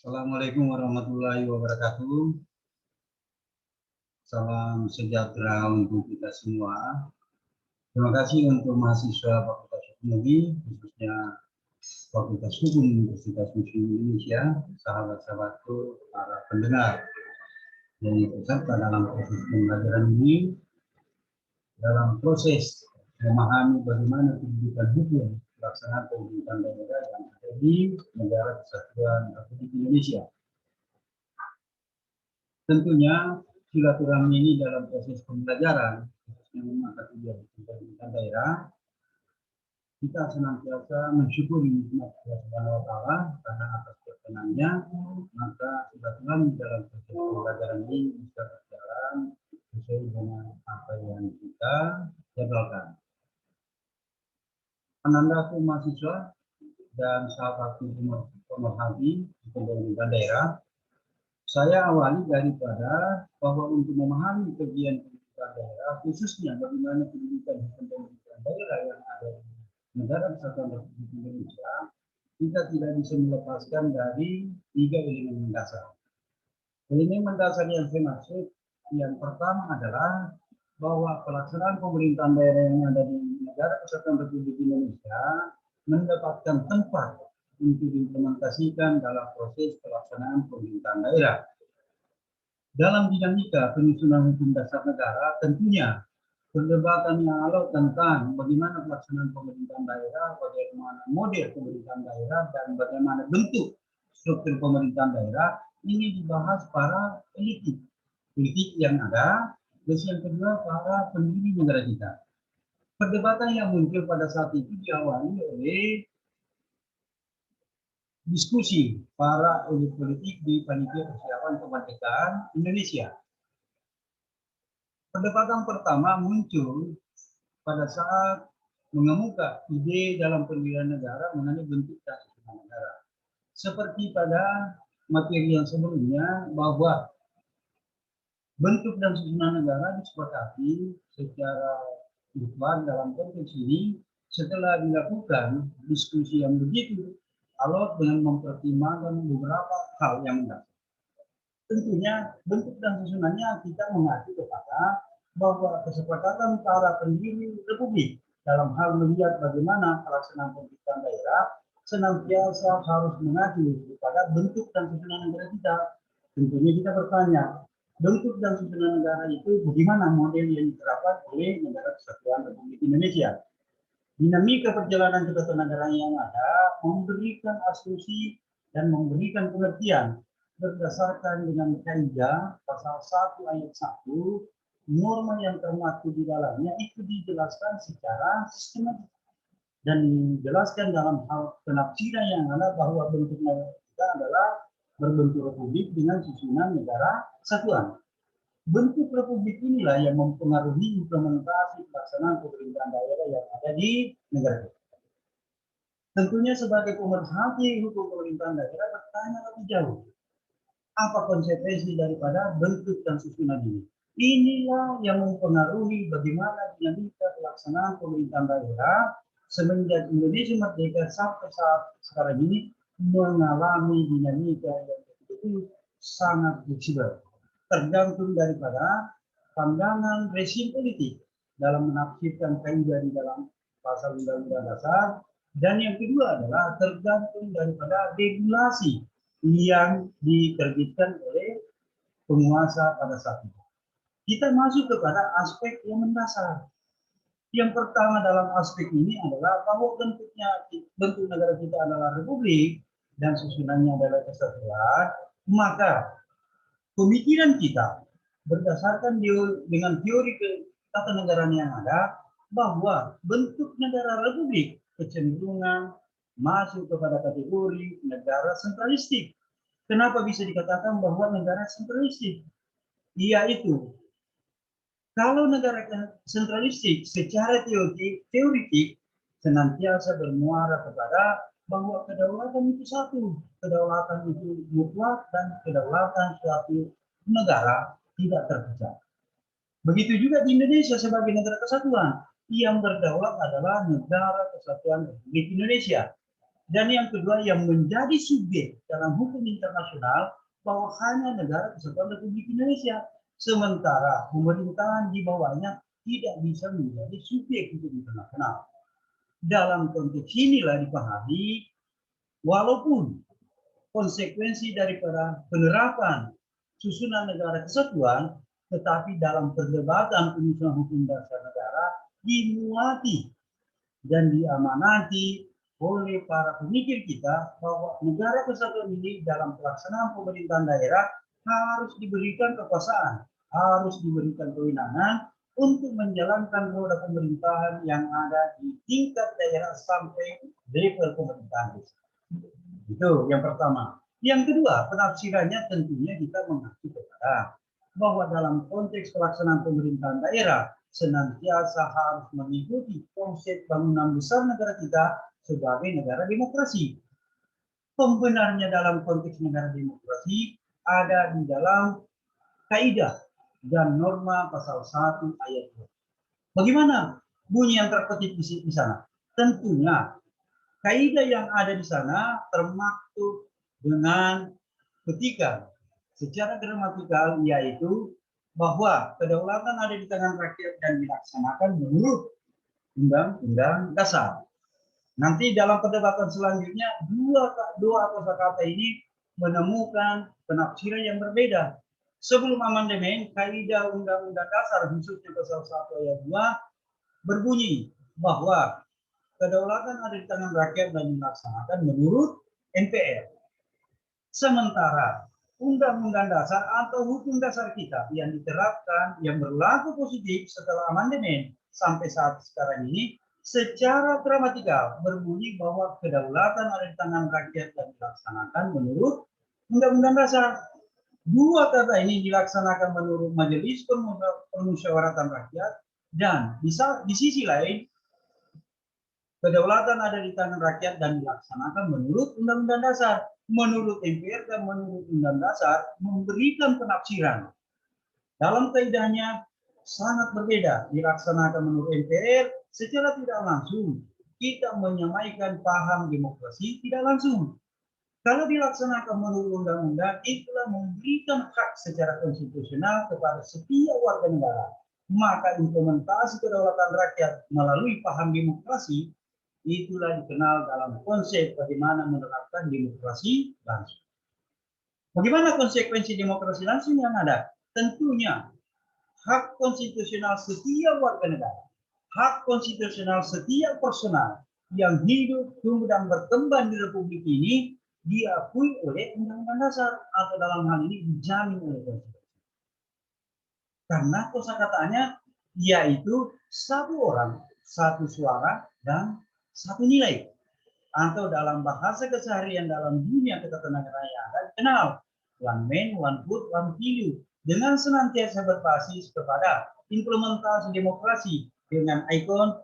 Assalamualaikum warahmatullahi wabarakatuh. Salam sejahtera untuk kita semua. Terima kasih untuk mahasiswa Fakultas Hukum UI, khususnya Fakultas Hukum Universitas Muslim Indonesia, sahabat-sahabatku, para pendengar yang ikut serta dalam proses pembelajaran ini, dalam proses memahami bagaimana pendidikan hukum pelaksanaan pemerintahan daerah yang ada di Negara Kesatuan Republik Indonesia. Tentunya silaturahmi ini dalam proses pembelajaran, khususnya mata kuliah pemerintahan daerah, kita senantiasa mensyukuri nikmat Allah Subhanahu wa Ta'ala karena atas perkenannya, maka silaturahmi dalam proses pembelajaran ini bisa berjalan sesuai dengan apa yang kita jadwalkan. Anandaku mahasiswa dan sahabatku pemerhati pemerintahan daerah, saya awali daripada bahwa untuk memahami kajian pendidikan daerah, khususnya bagaimana pendidikan daerah yang ada di Negara Kesatuan Republik Indonesia, kita tidak bisa melepaskan dari 3 elemen mendasar. Elemen mendasar yang saya maksud, yang pertama adalah bahwa pelaksanaan pemerintahan daerah yang ada di Negara Kesatuan Republik Indonesia mendapatkan tempat untuk diimplementasikan dalam proses pelaksanaan pemerintahan daerah. Dalam dinamika penyusunan hukum dasar negara, tentunya perdebatan yang alot tentang bagaimana pelaksanaan pemerintahan daerah, bagaimana model pemerintahan daerah, dan bagaimana bentuk struktur pemerintahan daerah, ini dibahas para politik yang ada, dan yang kedua para pendiri negara kita. Perdebatan yang muncul pada saat itu diawali oleh diskusi para elit politik di panitia persiapan kemerdekaan Indonesia. Perdebatan pertama muncul pada saat mengemuka ide dalam pendirian negara mengenai bentuk dan susunan negara. Seperti pada materi yang sebelumnya, bahwa bentuk dan susunan negara disepakati secara mutlak dalam konteks ini setelah dilakukan diskusi yang begitu alot dengan mempertimbangkan beberapa hal yang mendasar. Tentunya bentuk dan susunannya kita mengacu kepada bahwa kesepakatan para pendiri Republik dalam hal melihat bagaimana pelaksanaan pemerintahan daerah senantiasa harus mengacu kepada bentuk dan susunan negara kita. Tentunya kita bertanya, bentuk dan susunan negara itu bagaimana model yang diterapkan oleh Negara Kesatuan Republik Indonesia. Dinamika perjalanan ketatanegaraan yang ada memberikan asumsi dan memberikan pengertian berdasarkan dengan kaidah pasal 1 ayat 1, norma yang termaktub di dalamnya itu dijelaskan secara sistematis dan dijelaskan dalam hal penafsiran yang ada bahwa bentuk negara kita adalah berbentuk republik dengan susunan negara kesatuan. Bentuk republik inilah yang mempengaruhi implementasi pelaksanaan pemerintahan daerah yang ada di negara kita. Tentunya sebagai pemerhati hukum pemerintahan daerah bertanya lebih jauh, apa konsekuensi daripada bentuk dan susunan ini? Inilah yang mempengaruhi bagaimana dinamika pelaksanaan pemerintahan daerah semenjak Indonesia merdeka sampai saat sekarang ini mengalami dinamika yang begitu sangat fleksibel. Tergantung daripada pandangan rezim politik dalam menafsirkan kaidah di dalam pasal undang-undang dasar, dan yang kedua adalah tergantung daripada regulasi yang diterbitkan oleh penguasa pada saat itu. Kita masuk kepada aspek yang mendasar. Yang pertama dalam aspek ini adalah bahwa bentuk negara kita adalah republik dan susunannya adalah kesatuan, maka pemikiran kita berdasarkan dengan teori ketatanegaraan yang ada bahwa bentuk negara republik kecenderungan masuk kepada kategori negara sentralistik. Kenapa bisa dikatakan bahwa negara sentralistik? Yaitu kalau negara sentralistik secara teoritik senantiasa bermuara kepada bahwa kedaulatan itu satu, kedaulatan itu mutlak, dan kedaulatan suatu negara tidak terpecah. Begitu juga di Indonesia sebagai negara kesatuan, yang berdaulat adalah Negara Kesatuan Republik Indonesia. Dan yang kedua yang menjadi subjek dalam hukum internasional bahwa hanya negara kesatuan Republik Indonesia. Sementara pemerintahan di bawahnya tidak bisa menjadi subjek hukum internasional. Dalam konteks inilah dipahami walaupun konsekuensi daripada penerapan susunan negara kesatuan, tetapi dalam perdebatan penyusunan hukum dasar negara dimuati dan diamanati oleh para pemikir kita bahwa negara kesatuan ini dalam pelaksanaan pemerintahan daerah harus diberikan kekuasaan, harus diberikan kewenangan untuk menjalankan roda pemerintahan yang ada di tingkat daerah sampai level pemerintahan desa. Itu yang pertama. Yang kedua, penafsirannya tentunya kita mengacu kepada bahwa dalam konteks pelaksanaan pemerintahan daerah senantiasa harus mengikuti konsep bangunan besar negara kita sebagai negara demokrasi. Pembenarnya dalam konteks negara demokrasi ada di dalam kaidah dan norma pasal 1 ayat 2. Bagaimana bunyi yang terpetik di sana? Tentunya kaidah yang ada di sana termaktub dengan petikan secara gramatikal, yaitu bahwa kedaulatan ada di tangan rakyat dan dilaksanakan menurut Undang-Undang Dasar. Nanti dalam perdebatan selanjutnya dua kosakata ini menemukan penafsiran yang berbeda. Sebelum amandemen, kaidah Undang-Undang Dasar khususnya pasal 1 ayat 2 berbunyi bahwa kedaulatan ada di tangan rakyat dan dilaksanakan menurut MPR. Sementara Undang-Undang Dasar atau hukum dasar kita yang diterapkan, yang berlaku positif setelah amandemen sampai saat sekarang ini, secara gramatikal berbunyi bahwa kedaulatan ada di tangan rakyat dan dilaksanakan menurut Undang-Undang Dasar. Dua kata ini dilaksanakan menurut Majelis Permusyawaratan Rakyat, dan di sisi lain kedaulatan ada di tangan rakyat dan dilaksanakan menurut Undang-Undang Dasar. Menurut MPR dan menurut Undang Dasar memberikan penafsiran. Dalam kaidahnya sangat berbeda. Dilaksanakan menurut MPR secara tidak langsung kita menyamaikan paham demokrasi tidak langsung. Kalau dilaksanakan menurut undang-undang, itulah memberikan hak secara konstitusional kepada setiap warga negara. Maka implementasi kedaulatan rakyat melalui paham demokrasi itulah dikenal dalam konsep bagaimana menerapkan demokrasi langsung. Bagaimana konsekuensi demokrasi langsung yang ada? Tentunya hak konstitusional setiap warga negara, hak konstitusional setiap personal yang hidup, tumbuh, dan berkembang di Republik ini diakui oleh Undang-Undang Dasar atau dalam hal ini dijamin oleh konstitusi. Karena kosakatanya yaitu satu orang, satu suara, dan satu nilai. Atau dalam bahasa keseharian dalam dunia ketatanegaraan dikenal one man, one vote, one value, dengan senantiasa berbasis kepada implementasi demokrasi dengan ikon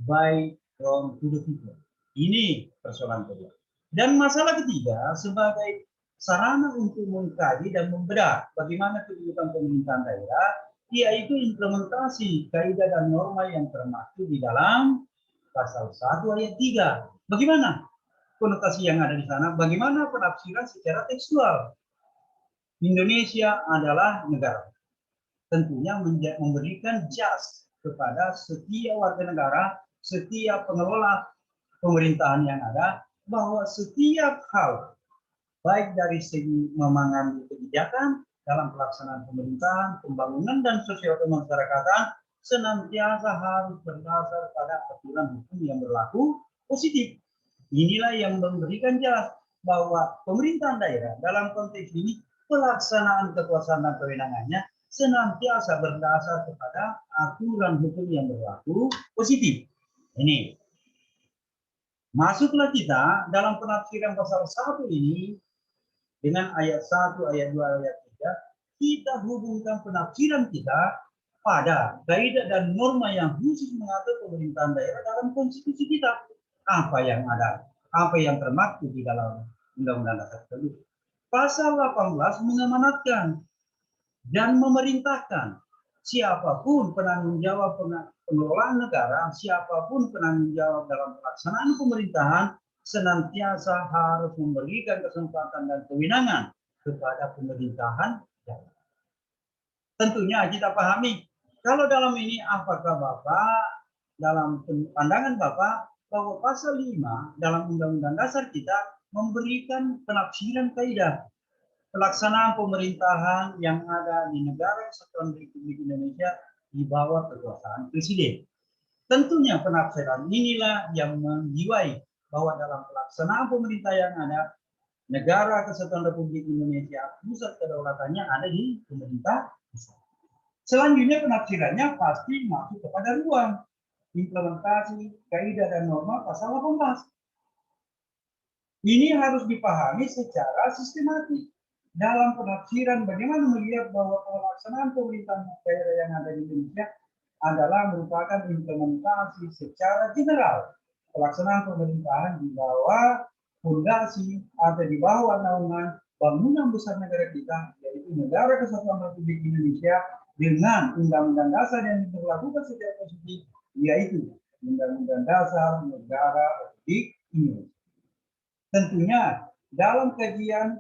by, from, to the people. Ini persoalan kedua. Dan masalah ketiga sebagai sarana untuk mengkaji dan membedah bagaimana kedudukan pemerintahan daerah, yaitu implementasi kaidah dan norma yang termaktub di dalam pasal 1 ayat 3. Bagaimana konotasi yang ada di sana? Bagaimana penafsiran secara tekstual? Indonesia adalah negara. Tentunya memberikan jas kepada setiap warga negara, setiap pengelola pemerintahan yang ada, bahwa setiap hal, baik dari segi mengambil kebijakan dalam pelaksanaan pemerintahan, pembangunan, dan sosial kemasyarakatan, senantiasa harus berdasar pada aturan hukum yang berlaku positif. Inilah yang memberikan jelas bahwa pemerintahan daerah dalam konteks ini pelaksanaan kekuasaan dan kewenangannya senantiasa berdasar kepada aturan hukum yang berlaku positif. Ini. Masuklah kita dalam penafsiran pasal 1 ini dengan ayat 1, ayat 2, ayat 3, kita hubungkan penafsiran kita pada kaidah dan norma yang khusus mengatur pemerintahan daerah dalam konstitusi kita. Apa yang ada, apa yang termaktub di dalam Undang-Undang Dasar tersebut. Pasal 18 mengamanatkan dan memerintahkan siapapun penanggung jawab pengelolaan negara, siapapun penanggung jawab dalam pelaksanaan pemerintahan, senantiasa harus memberikan kesempatan dan kewenangan kepada pemerintahan daerah. Tentunya kita pahami, kalau dalam ini apakah Bapak, dalam pandangan Bapak, bahwa pasal 5 dalam Undang-Undang Dasar kita memberikan penafsiran kaidah pelaksanaan pemerintahan yang ada di negara kesatuan Republik Indonesia di bawah kekuasaan Presiden. Tentunya penafsiran inilah yang menjiwai bahwa dalam pelaksanaan pemerintah yang ada, negara kesatuan Republik Indonesia, pusat kedaulatannya ada di pemerintah pusat. Selanjutnya penafsirannya pasti masuk kepada ruang implementasi kaidah dan norma pasal 18. Ini harus dipahami secara sistematis. Dalam penafsiran bagaimana melihat bahwa pelaksanaan pemerintahan daerah yang ada di Indonesia adalah merupakan implementasi secara general pelaksanaan pemerintahan di bawah fondasi atau di bawah naungan bangunan besar negara kita, yaitu Negara Kesatuan Republik Indonesia dengan Undang-Undang Dasar yang diberlakukan secara positif, yaitu Undang-Undang Dasar Negara Republik Indonesia. Tentunya dalam kajian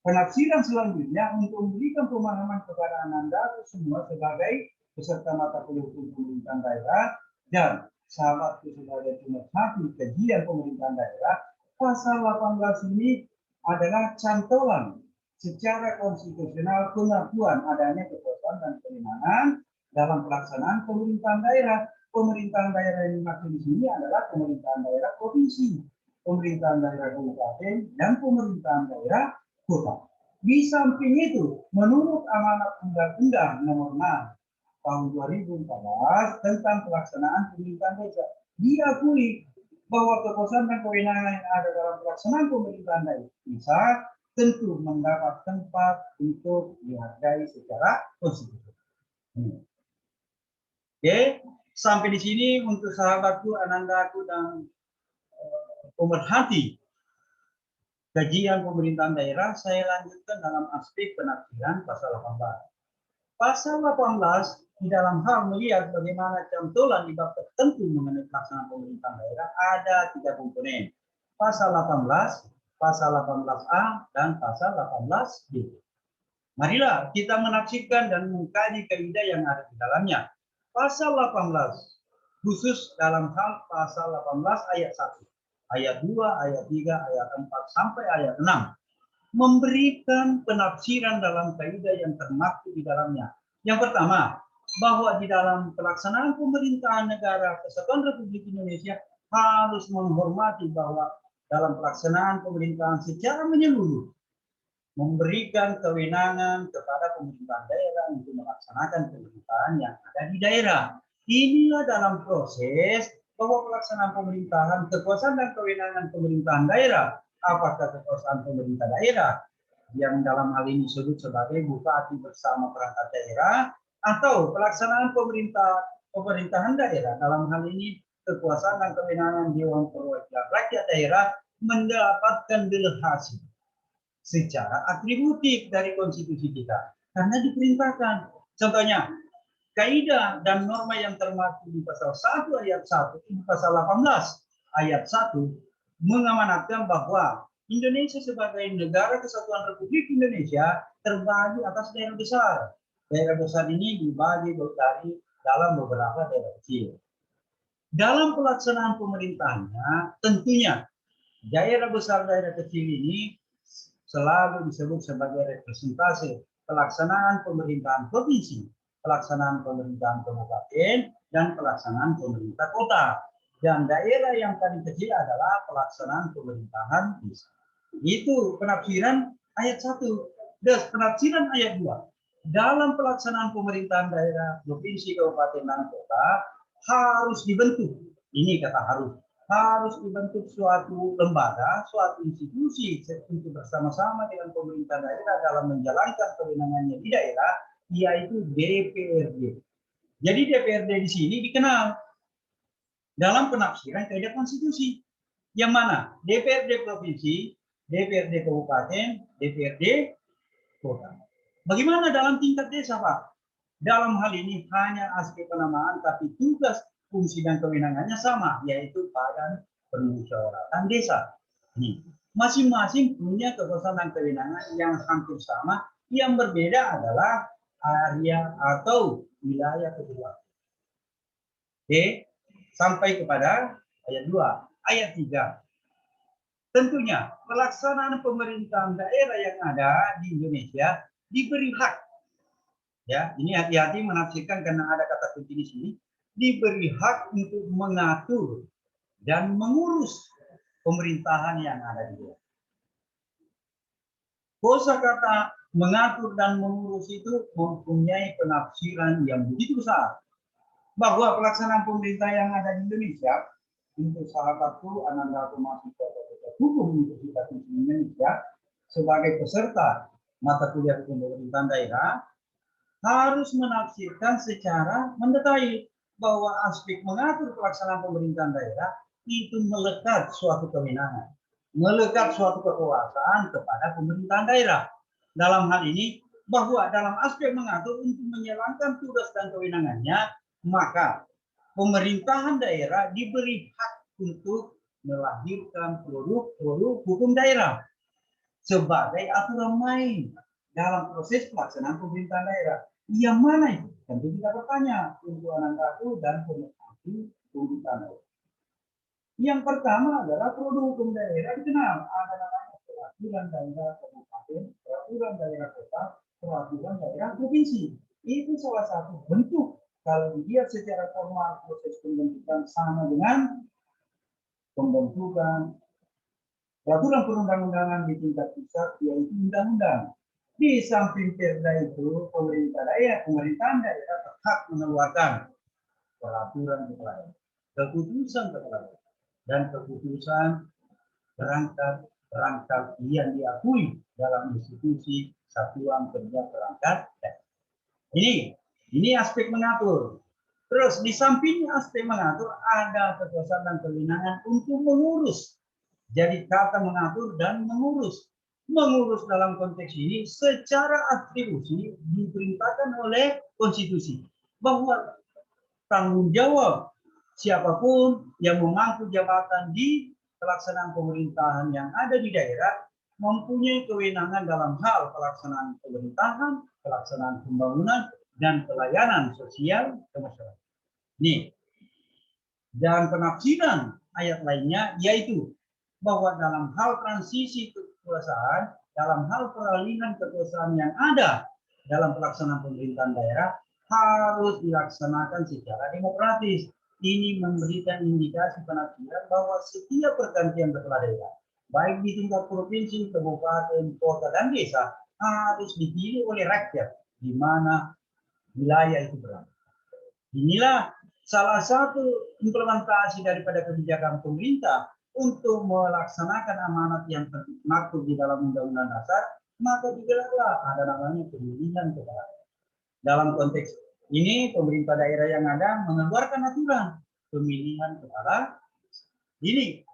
penafsiran selanjutnya untuk memberikan pemahaman kepada Ananda semua sebagai peserta mata kuliah hukum pemerintahan daerah dan sahabatku sebagai pemerhati kajian pemerintahan daerah, pasal 18 ini adalah cantolan secara konstitusional pengakuan adanya kekuasaan dan kewenangan dalam pelaksanaan pemerintahan daerah. Pemerintahan daerah yang dimaksud di sini adalah pemerintahan daerah provinsi, pemerintahan daerah kabupaten, dan pemerintahan daerah kota. Di samping itu, menurut amanat Undang-Undang Nomor 6 Tahun 2014 tentang pelaksanaan pemerintahan desa, diakui bahwa kekuasaan dan kewenangan yang ada dalam pelaksanaan pemerintahan desa tentu mendapat tempat untuk dihargai secara konstitusional. Oke, sampai di sini untuk sahabatku, Anandaku, dan pemerhati kajian pemerintahan daerah, saya lanjutkan dalam aspek penafsiran pasal 18. Pasal 18 di dalam hal melihat bagaimana cantolan di bab tertentu mengenai pelaksanaan pemerintahan daerah ada 3 komponen. Pasal 18, pasal 18A, dan pasal 18B. Marilah kita menafsirkan dan mengkaji kaidah yang ada di dalamnya. Pasal 18 khusus dalam hal pasal 18 ayat 1. Ayat 2, ayat 3, ayat 4, sampai ayat 6. Memberikan penafsiran dalam kaidah yang termaktub di dalamnya. Yang pertama, bahwa di dalam pelaksanaan pemerintahan negara Kesatuan Republik Indonesia harus menghormati bahwa dalam pelaksanaan pemerintahan secara menyeluruh memberikan kewenangan kepada pemerintahan daerah untuk melaksanakan pemerintahan yang ada di daerah. Inilah dalam proses bahwa pelaksanaan pemerintahan, kekuasaan dan kewenangan pemerintahan daerah, apakah kekuasaan pemerintah daerah yang dalam hal ini disebut sebagai bupati bersama perangkat daerah, atau pelaksanaan pemerintahan daerah dalam hal ini kekuasaan dan kewenangan Dewan Perwakilan Rakyat Daerah mendapatkan delegasi secara atributif dari konstitusi kita karena diperintahkan. Contohnya, kaidah dan norma yang termaktub di pasal 1 ayat 1 di pasal 18 ayat 1 mengamanatkan bahwa Indonesia sebagai negara kesatuan Republik Indonesia terbagi atas daerah besar. Daerah besar ini dibagi dari dalam beberapa daerah kecil. Dalam pelaksanaan pemerintahannya, tentunya daerah besar, daerah kecil ini selalu disebut sebagai representasi pelaksanaan pemerintahan provinsi, pelaksanaan pemerintahan kabupaten, dan pelaksanaan pemerintah kota. Dan daerah yang paling kecil adalah pelaksanaan pemerintahan desa. Itu penafsiran ayat 1. Dan penafsiran ayat 2. Dalam pelaksanaan pemerintahan daerah, provinsi, kabupaten, dan kota harus dibentuk. Ini kata harus dibentuk suatu lembaga, suatu institusi untuk bersama-sama dengan pemerintah daerah dalam menjalankan kewenangannya di daerah, yaitu DPRD. Jadi DPRD di sini dikenal dalam penafsiran kaidah konstitusi. Yang mana? DPRD provinsi, DPRD kabupaten, DPRD kota. Bagaimana dalam tingkat desa, Pak? Dalam hal ini hanya aspek penamaan, tapi tugas, fungsi, dan kewenangannya sama, yaitu Badan Permusyawaratan Desa. Ini masing-masing punya kekuasaan dan kewenangan yang hampir sama, yang berbeda adalah area atau wilayah kedua. Oke, sampai kepada ayat 2. Ayat 3. Tentunya pelaksanaan pemerintahan daerah yang ada di Indonesia diberi hak. Ya, ini hati-hati menafsirkan karena ada kata kunci di sini. Diberi hak untuk mengatur dan mengurus pemerintahan yang ada di daerah. Kosakata mengatur dan mengurus itu mempunyai penafsiran yang begitu besar. Bahwa pelaksanaan pemerintah yang ada di Indonesia, untuk salah satu Ananda mahasiswa Hukum Universitas Indonesia sebagai peserta mata kuliah hukum pemerintahan daerah, harus menafsirkan secara mendetail bahwa aspek mengatur pelaksanaan pemerintahan daerah itu melekat suatu kewenangan, melekat suatu kekuasaan kepada pemerintahan daerah. Dalam hal ini, bahwa dalam aspek mengatur untuk menjalankan tugas dan kewenangannya, maka pemerintahan daerah diberi hak untuk melahirkan produk-produk hukum daerah sebagai aturan main dalam proses pelaksanaan pemerintahan daerah. Yang mana itu? Tentu kita bertanya untuk Anandaku dan pemerhati pemerintahan daerah. Yang pertama adalah produk hukum daerah dikenal. Ada namanya peraturan daerah kabupaten, peraturan daerah kota, peraturan daerah provinsi. Itu salah satu bentuk kalau dilihat secara formal proses pembentukan sama dengan pembentukan peraturan perundang-undangan di tingkat pusat, yaitu undang-undang. Di samping perda itu, pemerintahan daerah berhak mengeluarkan peraturan kepala, keputusan kepala, dan keputusan perangkat yang diakui dalam institusi satuan kerja perangkat. Ini aspek mengatur. Terus di samping aspek mengatur ada kekuasaan dan kewenangan untuk mengurus. Jadi kata mengatur dan mengurus. Mengurus dalam konteks ini secara atribusi diperintahkan oleh konstitusi. Bahwa tanggung jawab siapapun yang memangku jabatan di pelaksanaan pemerintahan yang ada di daerah mempunyai kewenangan dalam hal pelaksanaan pemerintahan, pelaksanaan pembangunan, dan pelayanan sosial ke masyarakat. Nih, dan penafsiran ayat lainnya yaitu bahwa dalam hal transisi kekuasaan, dalam hal peralihan kekuasaan yang ada dalam pelaksanaan pemerintahan daerah harus dilaksanakan secara demokratis. Ini memberikan indikasi penafsiran bahwa setiap pergantian kepala daerah, baik di tingkat provinsi, kabupaten, kota, dan desa, harus dipilih oleh rakyat di mana wilayah itu berada. Inilah salah satu implementasi daripada kebijakan pemerintah untuk melaksanakan amanat yang termaktub di dalam Undang-Undang Dasar, maka digelarlah ada namanya pemilihan kepala. Dalam konteks ini, pemerintah daerah yang ada mengeluarkan aturan pemilihan kepala. Ini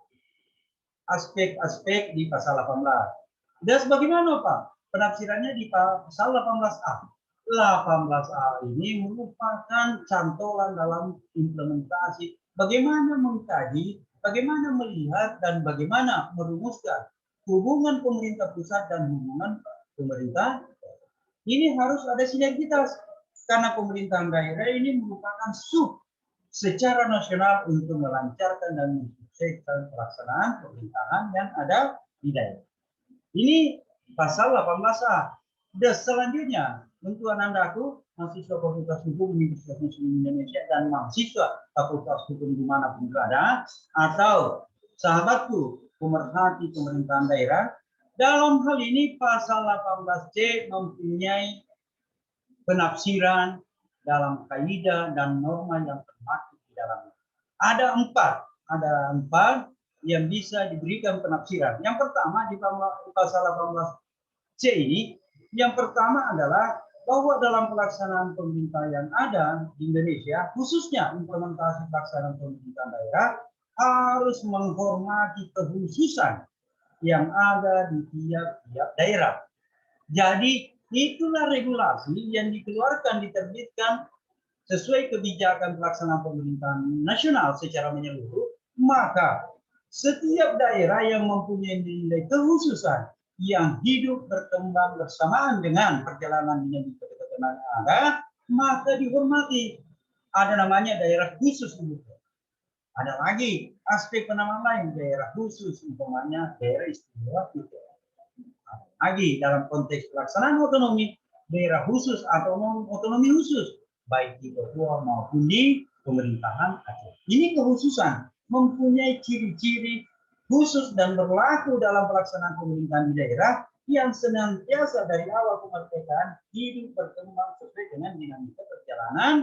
aspek-aspek di pasal 18. Dan bagaimana Pak? Penafsirannya di pasal 18A. 18A ini merupakan cantolan dalam implementasi bagaimana mengkaji, bagaimana melihat, dan bagaimana merumuskan hubungan pemerintah pusat dan hubungan pemerintah. Ini harus ada sinergitas karena pemerintahan daerah ini merupakan sub secara nasional untuk melancarkan dan mensukseskan pelaksanaan pemerintahan yang ada di daerah. Ini pasal 18A. Dan selanjutnya, untuk Anandaku, mahasiswa Fakultas Hukum Universitas Muslim Indonesia dan mahasiswa Fakultas Hukum dimanapun berada, atau sahabatku pemerhati pemerintahan daerah, dalam hal ini pasal 18C mempunyai penafsiran dalam kaidah dan norma yang termaktub di dalamnya. Ada empat yang bisa diberikan penafsiran. Yang pertama di pasal 18C ini, yang pertama adalah bahwa dalam pelaksanaan pemerintah yang ada di Indonesia, khususnya implementasi pelaksanaan pemerintahan daerah, harus menghormati kekhususan yang ada di tiap-tiap daerah. Jadi itulah regulasi yang dikeluarkan, diterbitkan sesuai kebijakan pelaksanaan pemerintahan nasional secara menyeluruh, maka Setiap daerah yang mempunyai nilai kekhususan yang hidup berkembang bersamaan dengan perjalanan dinamika ketentuan ada, maka dihormati. Ada namanya daerah khusus. Ada lagi aspek penamaan lain, daerah khusus, umpamanya daerah istimewa. Lagi dalam konteks pelaksanaan otonomi, daerah khusus atau otonomi khusus, baik di Papua maupun di pemerintahan Aceh. Ini kekhususan mempunyai ciri-ciri khusus dan berlaku dalam pelaksanaan pemerintahan di daerah yang senantiasa dari awal kemerdekaan hidup berkembang sesuai dengan dinamika perjalanan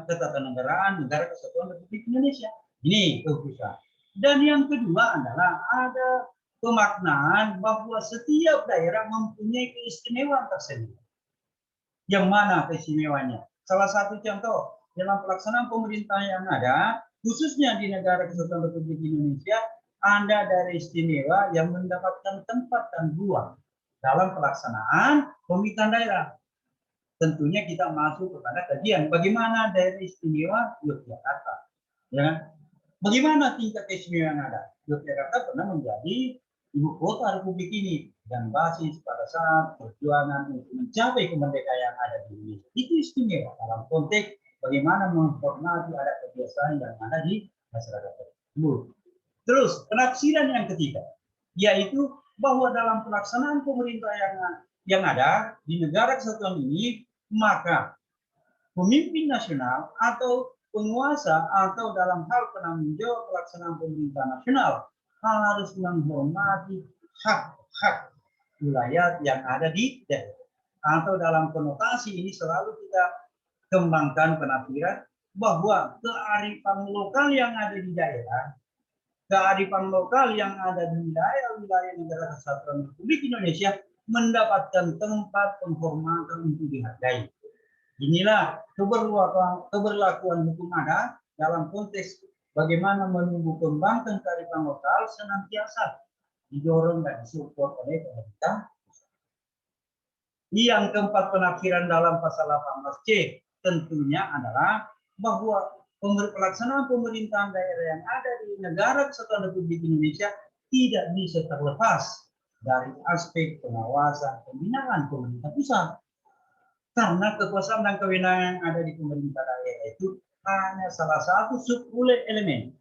ketatanegaraan negara kesatuan Republik Indonesia. Ini kekhususan. Dan yang kedua adalah ada pemaknaan bahwa setiap daerah mempunyai keistimewaan tersendiri. Yang mana keistimewaannya? Salah satu contoh dalam pelaksanaan pemerintah yang ada, khususnya di negara kesatuan Republik Indonesia, ada daerah istimewa yang mendapatkan tempat dan ruang dalam pelaksanaan pemerintahan daerah. Tentunya kita masuk kepada kajian bagaimana daerah istimewa Yogyakarta. Ya, bagaimana tingkat keistimewaan yang ada? Yogyakarta pernah menjadi ibu kota Republik ini dan basis pada saat perjuangan untuk mencapai kemerdekaan yang ada di Indonesia. Itu istimewa dalam konteks bagaimana menghormati adat kebiasaan yang ada di masyarakat tersebut. Terus penafsiran yang ketiga, yaitu bahwa dalam pelaksanaan pemerintah yang ada di negara kesatuan ini, maka pemimpin nasional atau penguasa atau dalam hal penanggung jawab pelaksanaan pemerintah nasional harus menghormati hak-hak wilayah yang ada di daerah. Atau dalam konotasi ini selalu kita kembangkan penafsiran bahwa kearifan lokal yang ada di daerah, kearifan lokal yang ada di wilayah-wilayah negara kesatuan Republik Indonesia mendapatkan tempat penghormatan untuk dihargai. Inilah keberlakuan hukum ada dalam konteks bagaimana menumbuh kembangkan kearifan lokal senantiasa didorong dan disupport oleh pemerintah. Yang keempat, penafsiran dalam pasal 18C tentunya adalah bahwa pelaksanaan pemerintahan daerah yang ada di negara kesatuan Republik Indonesia tidak bisa terlepas dari aspek pengawasan pembinaan pemerintah pusat. Karena kekuasaan dan kewenangan yang ada di pemerintah daerah itu hanya salah satu sub-unit elemen.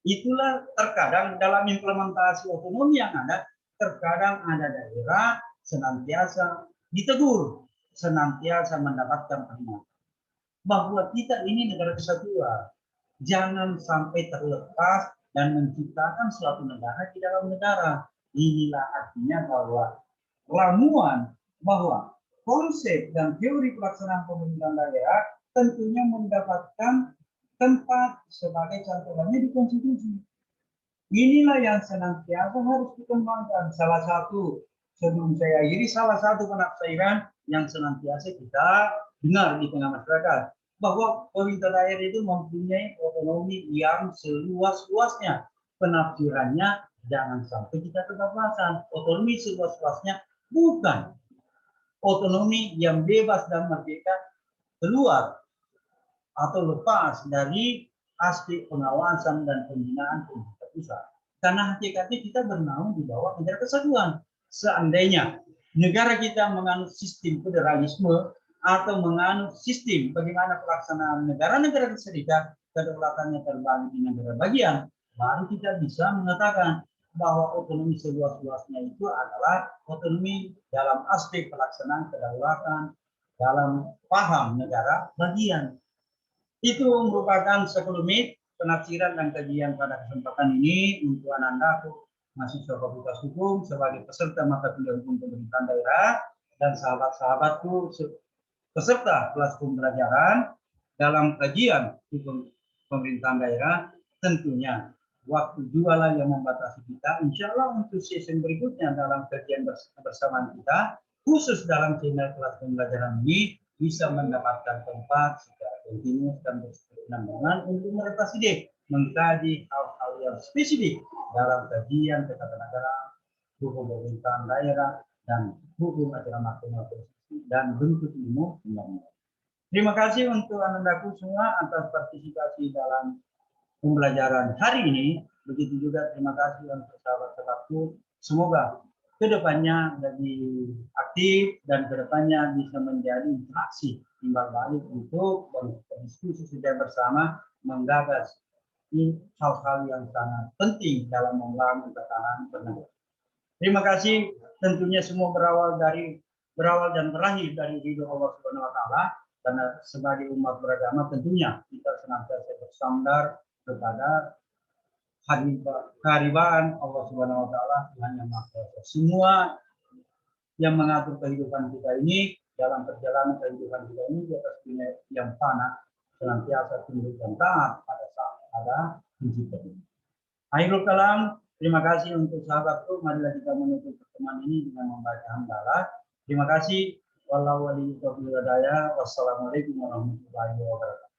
Itulah terkadang dalam implementasi otonomi yang ada, terkadang ada daerah senantiasa ditegur, senantiasa mendapatkan peringatan bahwa kita ini negara kesatuan, jangan sampai terlepas dan menciptakan suatu negara di dalam negara. Inilah artinya bahwa ramuan bahwa konsep dan teori pelaksanaan pemerintahan daerah tentunya mendapatkan tempat sebagai cantolannya di konstitusi. Inilah yang senantiasa harus dikembangkan. Salah satu, sebelum saya akhiri, salah satu penafsiran yang senantiasa kita dengar di tengah masyarakat, bahwa pemerintah daerah itu mempunyai otonomi yang seluas-luasnya. Penafsirannya jangan sampai kita kebablasan. Otonomi seluas-luasnya bukan otonomi yang bebas dan merdeka keluar atau lepas dari aspek pengawasan dan pembinaan pemerintah pusat. Karena hakikatnya kita bernaung di bawah negara kesatuan. Seandainya negara kita menganut sistem federalisme atau menganut sistem bagaimana pelaksanaan negara-negara serikat kedaulatannya terbagi di negara bagian, baru kita bisa mengatakan bahwa otonomi seluas-luasnya itu adalah otonomi dalam aspek pelaksanaan kedaulatan dalam paham negara bagian. Itu merupakan sekelumit penafsiran dan kajian pada kesempatan ini untuk anandaku mahasiswa Fakultas Hukum sebagai peserta mata kuliah hukum pemerintahan daerah dan sahabat-sahabatku peserta kelas pembelajaran dalam kajian hukum pemerintahan daerah. Tentunya waktu jualan yang membatasi kita. Insya Allah untuk sesi berikutnya dalam kajian bersama kita, khusus dalam channel kelas pembelajaran ini, bisa mendapatkan tempat secara kontinu dan berkesinambungan untuk merefleksi deh, mengkaji hal-hal yang spesifik dalam kajian ketatanegaraan, hukum pemerintahan daerah, dan hukum acara mahkamah konstitusi dan bentuk ilmu undang-undang. Terima kasih untuk anandaku semua atas partisipasi dalam pembelajaran hari ini. Begitu juga terima kasih untuk sahabat-sahabatku. Semoga kedepannya lebih aktif dan kedepannya bisa menjadi interaksi timbal balik untuk berdiskusi secara bersama menggagas hal-hal yang sangat penting dalam membangun ketahanan bernegara. Terima kasih. Tentunya semua berawal dan berakhir dari ridho Allah Subhanahu wa taala, karena sebagai umat beragama tentunya kita senantiasa bersandar kepada keharibaan Allah Subhanahu wa taala, Tuhan yang Maha Kuasa. Semua yang mengatur kehidupan kita ini dalam perjalanan kehidupan kita ini di atas dunia yang fana senantiasa tunduk dan taat pada saat ada penciptaan. Akhirul kalam, terima kasih untuk sahabatku. Marilah kita menutup pertemuan ini dengan membaca hamdalah. Terima kasih. Wassalamualaikum warahmatullahi wabarakatuh.